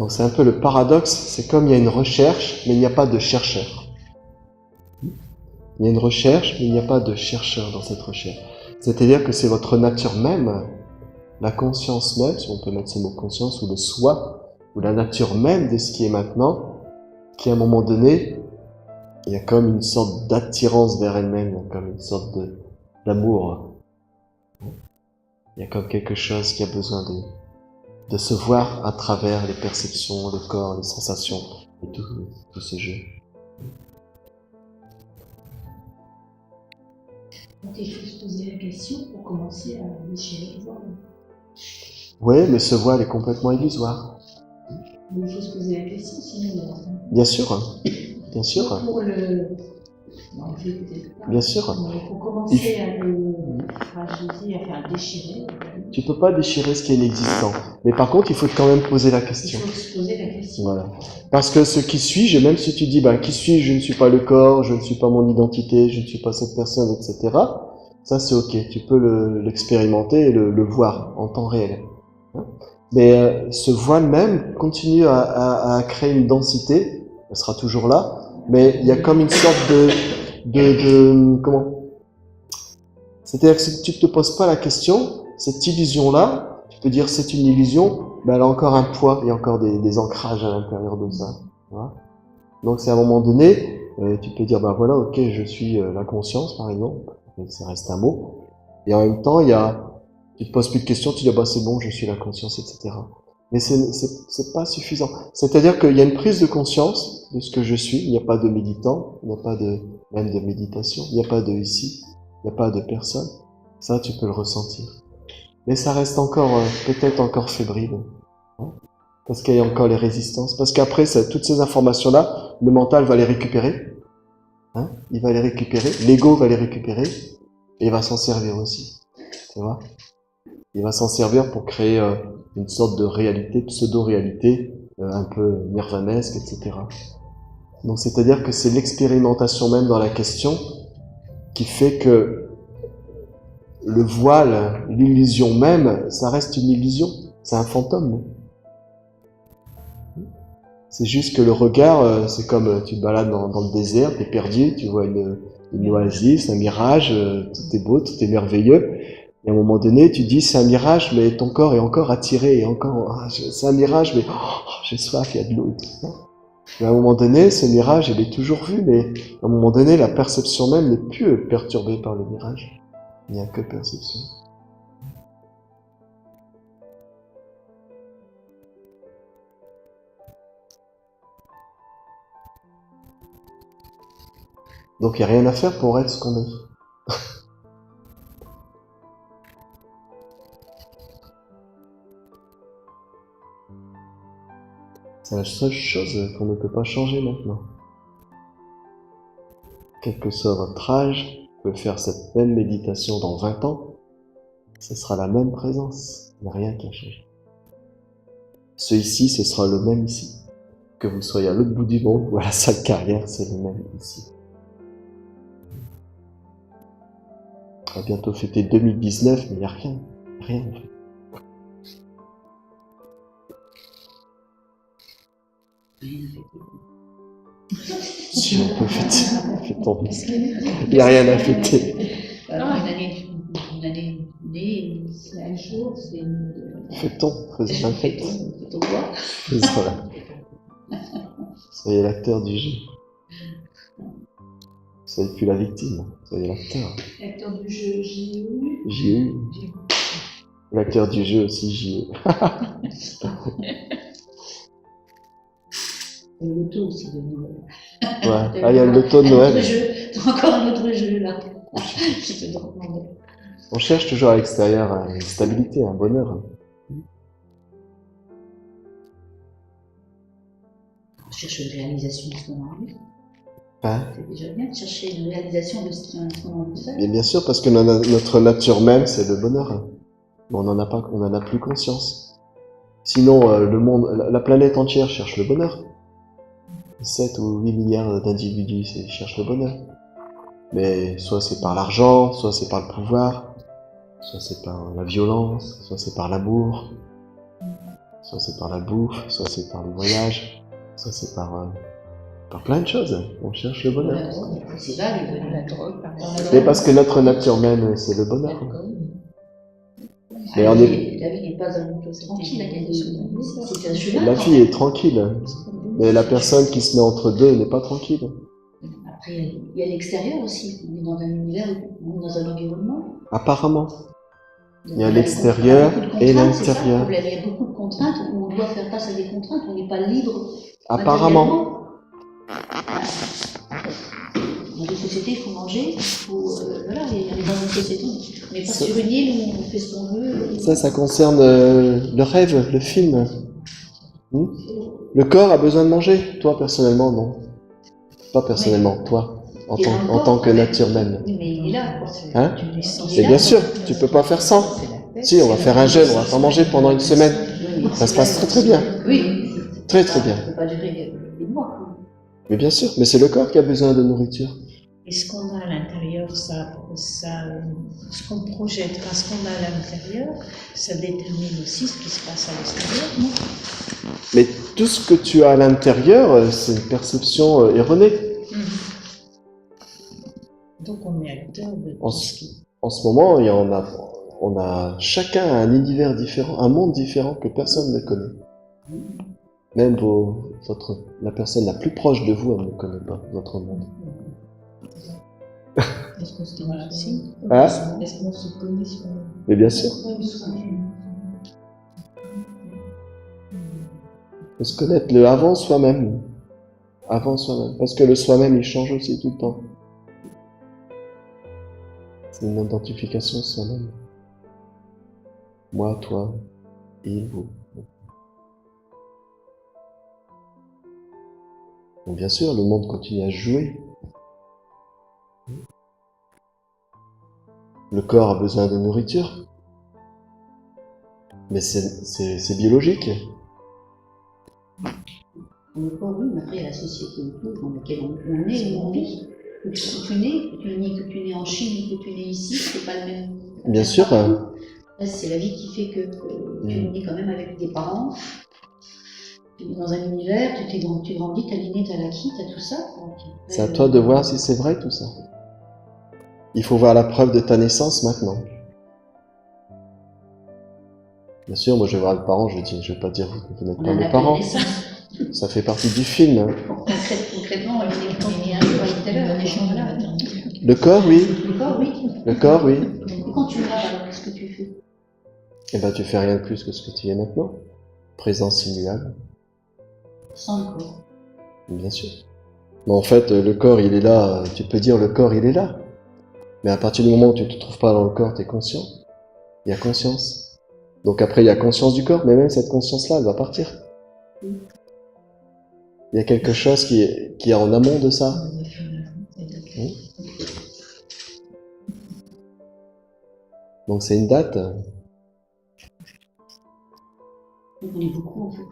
Donc c'est un peu le paradoxe, c'est comme il y a une recherche, mais il n'y a pas de chercheur. Il y a une recherche, mais il n'y a pas de chercheur dans cette recherche. C'est-à-dire que c'est votre nature même, la conscience même, si on peut mettre ce mot conscience, ou le soi, ou la nature même de ce qui est maintenant, qui à un moment donné, il y a comme une sorte d'attirance vers elle-même, comme une sorte d'amour. Il y a comme quelque chose qui a besoin de se voir à travers les perceptions, le corps, les sensations, et tout ce jeu. Donc il faut se poser la question pour commencer à déchirer le voile. Oui, mais ce voile est complètement illusoire. Mais il faut se poser la question, sinon... Bien sûr, bien sûr. Pour le... Non, je vais peut-être pas. Bien sûr. Mais il faut commencer à le fragiliser, à faire déchirer. Tu peux pas déchirer ce qui est inexistant. Mais par contre, il faut quand même poser la question. Il faut se poser la question. Voilà. Parce que ce qui suis-je, même si tu dis, qui suis-je, je ne suis pas le corps, je ne suis pas mon identité, je ne suis pas cette personne, etc. Ça, c'est ok. Tu peux l'expérimenter et le voir en temps réel. Mais ce voile même continue à créer une densité. Elle sera toujours là. Mais il y a comme une sorte comment? C'est-à-dire que si tu ne te poses pas la question, cette illusion-là, tu peux dire c'est une illusion, mais elle a encore un poids, il y a encore des ancrages à l'intérieur de ça. Voilà. Donc c'est à un moment donné, tu peux dire, voilà, ok, je suis la conscience, par exemple, donc ça reste un mot, et en même temps, tu te poses plus de questions, tu dis, c'est bon, je suis la conscience, etc. Mais c'est pas suffisant. C'est-à-dire qu'il y a une prise de conscience de ce que je suis, il n'y a pas de méditant, il n'y a pas même de méditation, il n'y a pas de ici, il n'y a pas de personne. Ça, tu peux le ressentir. Mais ça reste encore, peut-être encore fébrile. Hein, parce qu'il y a encore les résistances. Parce qu'après, toutes ces informations-là, le mental va les récupérer. Hein, il va les récupérer. L'ego va les récupérer. Et il va s'en servir aussi. Tu vois? Il va s'en servir pour créer une sorte de réalité, pseudo-réalité, un peu nirvanesque, etc. Donc, c'est-à-dire que c'est l'expérimentation même dans la question qui fait que le voile, l'illusion même, ça reste une illusion. C'est un fantôme. C'est juste que le regard, c'est comme tu te balades dans le désert, t'es perdu, tu vois une oasis, un mirage, tout est beau, tout est merveilleux. Et à un moment donné, tu dis c'est un mirage, mais ton corps est encore attiré, et encore, c'est un mirage, mais j'ai soif, il y a de l'eau et tout ça. Mais à un moment donné, ce mirage, il est toujours vu, mais à un moment donné, la perception même n'est plus perturbée par le mirage. Il n'y a que perception. Donc il n'y a rien à faire pour être ce qu'on est. C'est la seule chose qu'on ne peut pas changer maintenant. Quel que soit votre âge, vous pouvez faire cette même méditation dans 20 ans, ce sera la même présence, il n'y a rien qui a changé. Ce ici, ce sera le même ici. Que vous soyez à l'autre bout du monde ou à la salle carrière, c'est le même ici. On va bientôt fêter 2019, mais il n'y a rien. Rien en fait. Si on peut fêter, fêtons. Il n'y a rien à fêter. Une année née, c'est un jour, c'est une... Fêtons, faisons la fête. Fêtons quoi? Soyez l'acteur du jeu. Soyez plus la victime, soyez l'acteur. L'acteur du jeu, J.U. J.U. L'acteur du jeu aussi, J.U. Et le loto aussi de Noël. Ouais, il y a le loto de Noël. Encore un autre jeu là. On cherche toujours à l'extérieur une stabilité, un bonheur. On cherche une réalisation de ce qu'on a envie. Hein? C'est déjà bien de chercher une réalisation de ce qu'on a envie de faire. Et bien sûr, parce que notre nature même, c'est le bonheur. Mais on n'en a plus conscience. Sinon, le monde, la planète entière cherche le bonheur. 7 ou 8 milliards d'individus cherchent le bonheur. Mais soit c'est par l'argent, soit c'est par le pouvoir, soit c'est par la violence, soit c'est par l'amour, Soit c'est par la bouffe, soit c'est par le voyage, soit c'est par plein de choses. On cherche le bonheur. C'est vague, La drogue, par exemple. Mais parce que notre nature même, c'est le bonheur. Mais on est... La vie n'est pas un monde tranquille, c'est un chemin. La fille est tranquille, mais la personne qui se met entre deux n'est pas tranquille. Après, il y a l'extérieur aussi. On est dans un univers, on est dans un environnement. Apparemment. Il y a l'extérieur et l'intérieur. Il y a beaucoup de contraintes, on doit faire face à des contraintes, on n'est pas libre. Apparemment. Dans une société, il faut manger, voilà, il y a dans une société, on n'est pas sur une île où on fait ce qu'on veut. Ça concerne le rêve, le film. Le corps a besoin de manger. Toi, personnellement, non. Pas personnellement, toi, en tant que nature même. Oui, mais il est là. Hein? Et bien sûr, tu peux pas faire sans. Si, on va faire un jeûne, on va pas manger pendant une semaine. Ça se passe très très bien. Oui. Très très bien. Ça ne peut pas durer des mois. Mais bien sûr, mais c'est le corps qui a besoin de nourriture. Et ce qu'on a à l'intérieur, ce qu'on projette, ce qu'on a à l'intérieur, ça détermine aussi ce qui se passe à l'extérieur, non? Mais tout ce que tu as à l'intérieur, c'est une perception erronée. Donc on est acteur de tout ce qui... En ce moment, on a chacun un univers différent, un monde différent que personne ne connaît. Même la personne la plus proche de vous, elle ne connaît pas votre monde. Est-ce qu'on se connaît aussi? Hein? Est-ce qu'on se connaît soi-même? Mais bien sûr. Il faut se connaître le avant soi-même. Avant soi-même. Parce que le soi-même, il change aussi tout le temps. C'est une identification soi-même. Moi, toi, il, vous. Donc bien sûr, le monde continue à jouer. Le corps a besoin de nourriture. Mais c'est biologique. On n'est pas oui, mais après il y a la société dans laquelle on est, où on vit. Que tu nais en Chine, que tu nais ici, c'est pas le même. Bien sûr. Là, c'est la vie qui fait que tu nais quand même avec des parents. Tu es dans un univers, tu grandis, t'as l'inné, t'as l'acquis, t'as tout ça. C'est à toi de voir si c'est vrai tout ça. Il faut voir la preuve de ta naissance maintenant. Bien sûr, moi je vais voir les parents, je vais pas dire vous n'êtes pas mes parents. Ça fait partie du film. Concrètement, il y a un peu tout à l'heure, un échange là. Le corps, oui. Le corps, oui. Le corps, oui. Et quand tu meurs, alors qu'est-ce que tu fais? Eh ben, tu fais rien de plus que ce que tu es maintenant. Présence immuable. Sans le corps. Bien sûr. Mais en fait, le corps, il est là. Tu peux dire le corps, il est là. Mais à partir du moment où tu te trouves pas dans le corps, tu es conscient. Il y a conscience. Donc après, il y a conscience du corps, mais même cette conscience-là, elle va partir. Il y a quelque chose qui est en amont de ça. Oui. Donc c'est une date. Donc on est beaucoup en fait.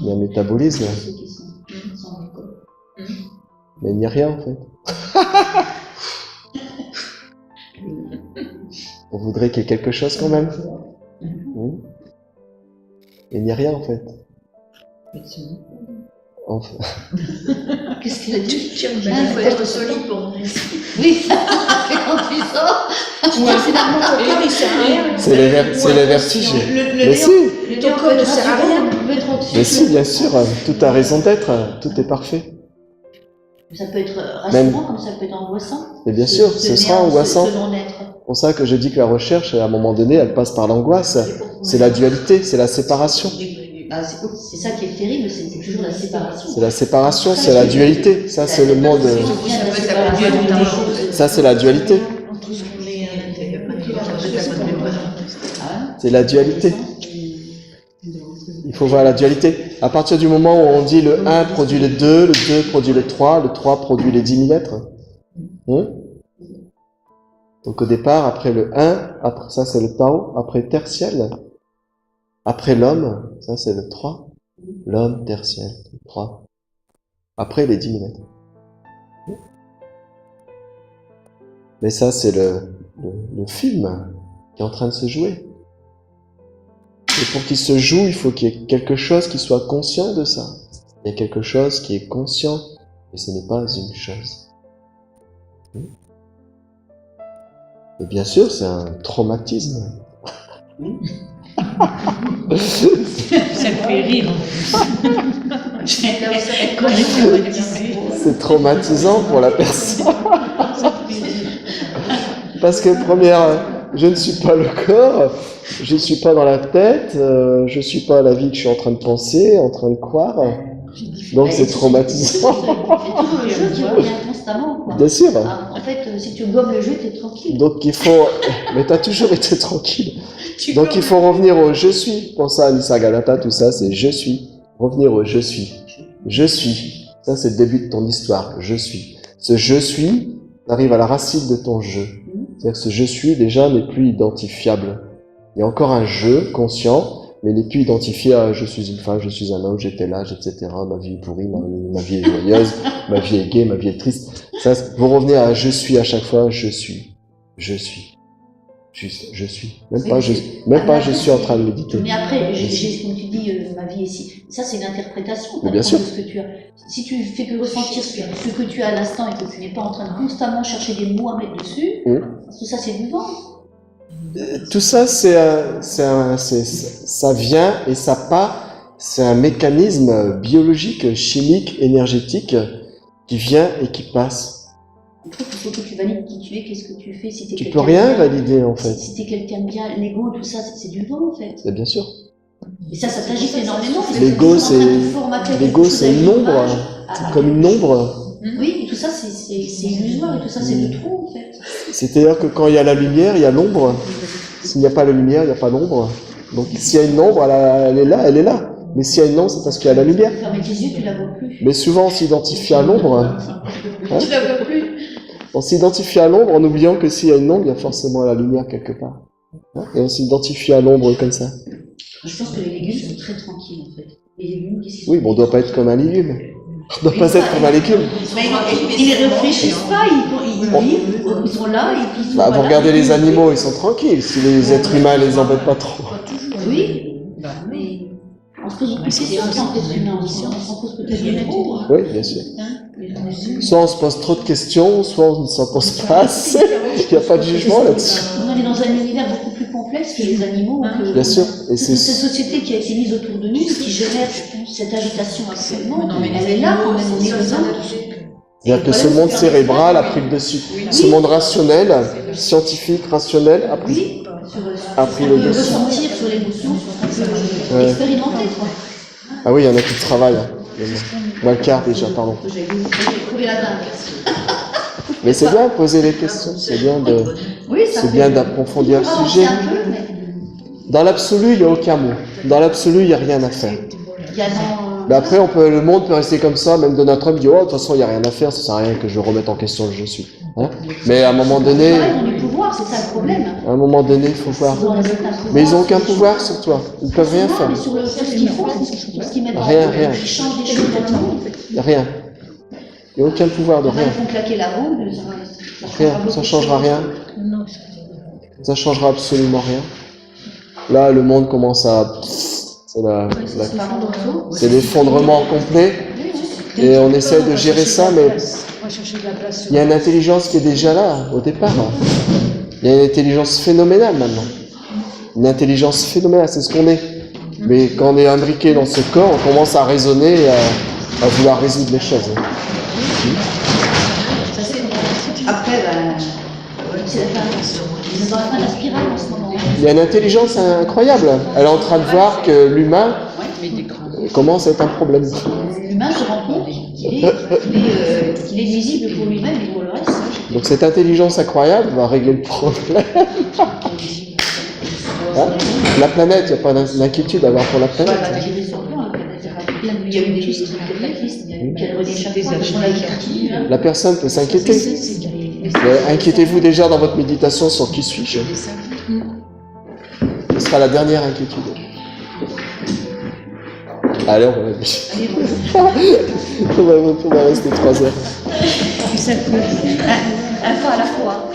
Il y a un métabolisme. Ceux qui sont sans le corps. Mais il n'y a rien en fait. On voudrait qu'il y ait quelque chose quand même. Oui. Il n'y a rien en fait. Enfin. Qu'est-ce qu'il a dit? Il faut être solide pour mon esprit. Oui, quand tu sors, c'est le vertige. Mais si, Ton corps ne sert à rien. mais si, bien sûr, tout a raison d'être, tout est parfait. Ça peut être rassurant, comme ça peut être angoissant. Mais bien sûr, ce sera angoissant. C'est pour ça que je dis que la recherche, à un moment donné, elle passe par l'angoisse. C'est la dualité, c'est la séparation. C'est ça qui est terrible, c'est toujours la séparation. C'est la séparation, c'est la dualité. Ça, c'est le monde. Ça, c'est la dualité. C'est la dualité. Il faut voir la dualité. À partir du moment où on dit le 1 produit le 2 produit le 3 produit les 10 000 êtres. Donc au départ, après le 1, après ça c'est le Tao, après tertiel, après l'homme, ça c'est le 3, l'homme tertiel, le 3, après les 10 000 êtres. Mais ça c'est le film qui est en train de se jouer. Et pour qu'il se joue, il faut qu'il y ait quelque chose qui soit conscient de ça. Il y a quelque chose qui est conscient, et ce n'est pas une chose. Et bien sûr, c'est un traumatisme. Ça me fait rire. C'est traumatisant pour la personne. Parce que première, je ne suis pas le corps, je ne suis pas dans la tête, je ne suis pas la vie que je suis en train de penser, en train de croire. Donc c'est traumatisant. C'est toujours le jeu qui revient constamment, quoi. Bien sûr. En fait, si tu gommes le jeu, t'es tranquille. Donc il faut... Mais t'as toujours été tranquille. Donc il faut revenir au « je suis ». Pour ça, Nisargadatta, tout ça, c'est « je suis ». Revenir au « je suis ». Je suis. Ça, c'est le début de ton histoire. Je suis. Ce « je suis » arrive à la racine de ton « je ». C'est-à-dire que ce « je suis » déjà n'est plus identifiable. Il y a encore un « je » conscient, mais n'est plus identifié à « je suis une femme, je suis un homme, j'étais l'âge, etc. Ma vie est pourrie, ma vie est joyeuse, ma vie est gaie, ma vie est triste ». Ça, vous revenez à « je suis » à chaque fois. Je suis. Je suis. Juste, je suis. Même pas, je suis en train de méditer. Mais après, comme tu dis, ma vie est ici. Ça, c'est une interprétation. Mais bien sûr. De ce que tu as. Si tu fais que ressentir ce que tu as à l'instant et que tu n'es pas en train de constamment chercher des mots à mettre dessus, tout ça, c'est du vent. Tout ça, ça vient et ça part. C'est un mécanisme biologique, chimique, énergétique qui vient et qui passe. Il faut que tu valides qui tu es, qu'est-ce que tu fais, si t'es Tu peux rien valider en fait. Si t'es quelqu'un de bien, l'ego, tout ça, c'est du vent en fait. Mais bien sûr. Et ça t'agite énormément. L'ego, c'est une ombre, comme une ombre. Oui, et tout ça, c'est illusoire, et tout ça, c'est le trou en fait. C'est-à-dire que quand il y a la lumière, il y a l'ombre. S'il n'y a pas la lumière, il n'y a pas l'ombre. Donc s'il y a une ombre, elle est là, elle est là. Mais s'il y a une ombre, c'est parce qu'il y a la lumière. Fermer tes yeux, tu la vois plus. Mais souvent, on s'identifie à l'ombre. Hein? Tu la vois plus. On s'identifie à l'ombre en oubliant que s'il y a une ombre, il y a forcément la lumière quelque part. Hein? Et on s'identifie à l'ombre comme ça. Je pense que les légumes sont très tranquilles en fait. Les légumes, qu'est-ce qu'ils Oui, mais on ne doit pas être comme un légume. On ne doit pas être comme un légume. Mais ils ne réfléchissent pas, ils vivent, ils sont là et puis ils sont vous regardez les animaux, ils sont tranquilles. Si les êtres humains les embêtent pas trop. Oui, mais on se pose beaucoup de questions en tant qu'être humain, on se pose peut-être bien trop. Oui, bien sûr. Soit on se pose trop de questions, soit on ne s'en pose pas assez. Il n'y a pas de jugement là-dessus. On est dans un univers beaucoup plus complexe que les animaux. Bien sûr. Et c'est cette société qui a été mise autour de nous, qui génère cette agitation actuellement. Elle est là quand même, on est besoin. C'est-à-dire que ce monde cérébral a pris le dessus. Ce monde rationnel, scientifique, rationnel, a pris le dessus. Ressentir sur l'émotion, sur expérimenter. Ah oui, il y en a qui travaillent. Walcar déjà, pardon. J'ai trouvé la dingue. Mais c'est bien de poser les questions, c'est bien d'approfondir le sujet. Dans l'absolu, il n'y a aucun mot. Dans l'absolu, il n'y a rien à faire. Mais après, le monde peut rester comme ça, même Donald Trump dit « Oh, de toute façon, il n'y a rien à faire, ça ne sert à rien que je remette en question le je suis. Hein » Mais à un moment donné... C'est ça le problème. À un moment donné, il faut voir. Mais ils n'ont aucun pouvoir sur toi. Ils ne peuvent rien faire. Mais sur ce qu'ils font, ce qu'ils mettent en rien. Ils changent des choses dans le monde. Rien. Il n'y a aucun pouvoir de rien. Ils font claquer la roue. Rien, ça ne changera rien. Ça ne changera absolument rien. Là, le monde commence à... C'est l'effondrement complet. Et on essaie de gérer ça, mais il y a une intelligence qui est déjà là, au départ. Il y a une intelligence phénoménale maintenant. Une intelligence phénoménale, c'est ce qu'on est. Mais quand on est imbriqué dans ce corps, on commence à raisonner et à vouloir résoudre les choses. Après, c'est dans la fin de la spirale en ce moment. Il y a une intelligence incroyable. Elle est en train de voir que l'humain commence à être un problème. L'humain se rend compte qu'il est nuisible pour lui-même et pour le reste. Donc cette intelligence incroyable va régler le problème. Hein? La planète, il n'y a pas d'inquiétude à avoir pour la planète. Il y a eu des pistes, la personne peut s'inquiéter. Inquiétez-vous déjà dans votre méditation sur qui suis-je. Ce sera la dernière inquiétude. Allez, on va rester 3 heures. Un pas à la fois.